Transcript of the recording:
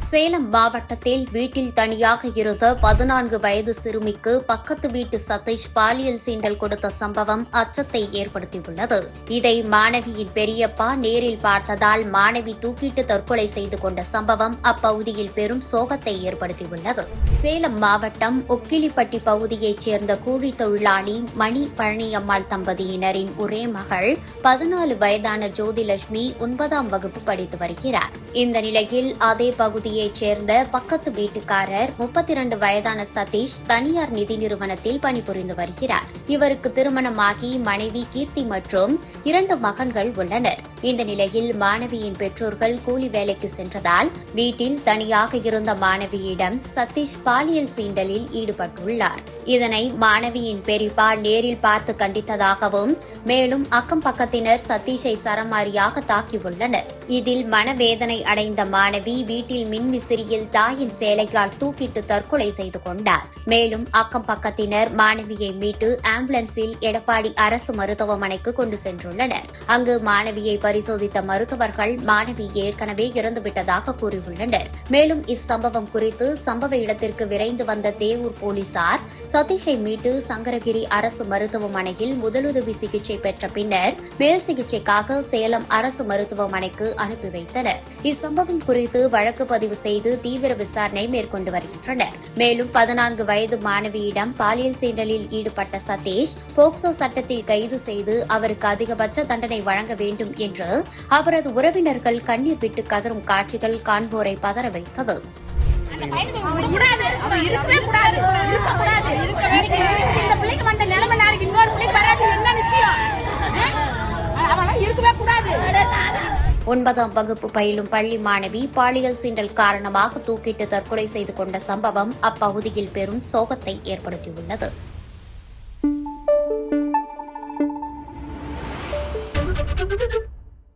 சேலம் மாவட்டத்தில் வீட்டில் தனியாக இருந்த 14 வயது சிறுமிக்கு பக்கத்து வீட்டு சதீஷ் பாலியல் சீண்டல் கொடுத்த சம்பவம் அச்சத்தை ஏற்படுத்தியுள்ளது. இதை மாணவியின் பெரியப்பா நேரில் பார்த்ததால் மாணவி தூக்கிட்டு தற்கொலை செய்து கொண்ட சம்பவம் அப்பகுதியில் பெரும் சோகத்தை ஏற்படுத்தியுள்ளது. சேலம் மாவட்டம் உக்கிலிப்பட்டி பகுதியைச் சேர்ந்த கூலி தொழிலாளி மணி பழனியம்மாள் தம்பதியினரின் ஒரே மகள் 14 வயதான ஜோதிலட்சுமி 9ஆம் வகுப்பு படித்து வருகிறார். இந்த நிலையில் அதே பகுதியைச் சேர்ந்த பக்கத்து வீட்டுக்காரர் 32 வயதான சதீஷ் தனியார் நிதி நிறுவனத்தில் பணிபுரிந்து வருகிறார். இவருக்கு திருமணமாகி மனைவி கீர்த்தி மற்றும் 2 மகன்கள் உள்ளனர். இந்த நிலையில் மாணவியின் பெற்றோர்கள் கூலி வேலைக்கு சென்றதால் வீட்டில் தனியாக இருந்த மாணவியிடம் சதீஷ் பாலியல் சீண்டலில் ஈடுபட்டுள்ளார். இதனை மாணவியின் பெரியப்பா நேரில் பார்த்து கண்டித்ததாகவும் மேலும் அக்கம் பக்கத்தினர் சதீஷை சரமாரியாக தாக்கியுள்ளனர். இதில் மனவேதனை அடைந்த மாணவி வீட்டில் மின்விசிறியில் தாயின் சேலையால் தூக்கிட்டு தற்கொலை செய்து கொண்டார். மேலும் அக்கம் பக்கத்தினர் மாணவியை மீட்டு ஆம்புலன்ஸில் எடப்பாடி அரசு மருத்துவமனைக்கு கொண்டு சென்றுள்ளனர். அங்கு மாணவியை பரிசோதித்த மருத்துவர்கள் மாணவி ஏற்கனவே இறந்துவிட்டதாக கூறியுள்ளனர். மேலும் இச்சம்பவம் குறித்து சம்பவ இடத்திற்கு விரைந்து வந்த தேவூர் போலீசார் சதீஷை மீட்டு சங்கரகிரி அரசு மருத்துவமனையில் முதலுதவி சிகிச்சை பெற்ற பின்னர் மேல் சிகிச்சைக்காக சேலம் அரசு மருத்துவமனைக்கு அனுப்பி வைத்தனர். இச்சம்பவம் குறித்து வழக்கு பதிவு செய்து தீவிர விசாரணை மேற்கொண்டு வருகின்றனர். மேலும் 14 வயது மாணவியிடம் பாலியல் சீண்டலில் ஈடுபட்ட சதீஷ் போக்சோ சட்டத்தில் கைது செய்து அவருக்கு அதிகபட்ச தண்டனை வழங்க வேண்டும் என்று அவரது உறவினர்கள் கண்ணீர் விட்டு கதறும் காட்சிகள் காண்போரை பதற வைத்தது. ஒன்பதாம் வகுப்பு பயிலும் பள்ளி மாணவி பாலியல் சீண்டல் காரணமாக தூக்கிட்டு தற்கொலை செய்து கொண்ட சம்பவம் அப்பகுதியில் பெரும் சோகத்தை ஏற்படுத்தியுள்ளது.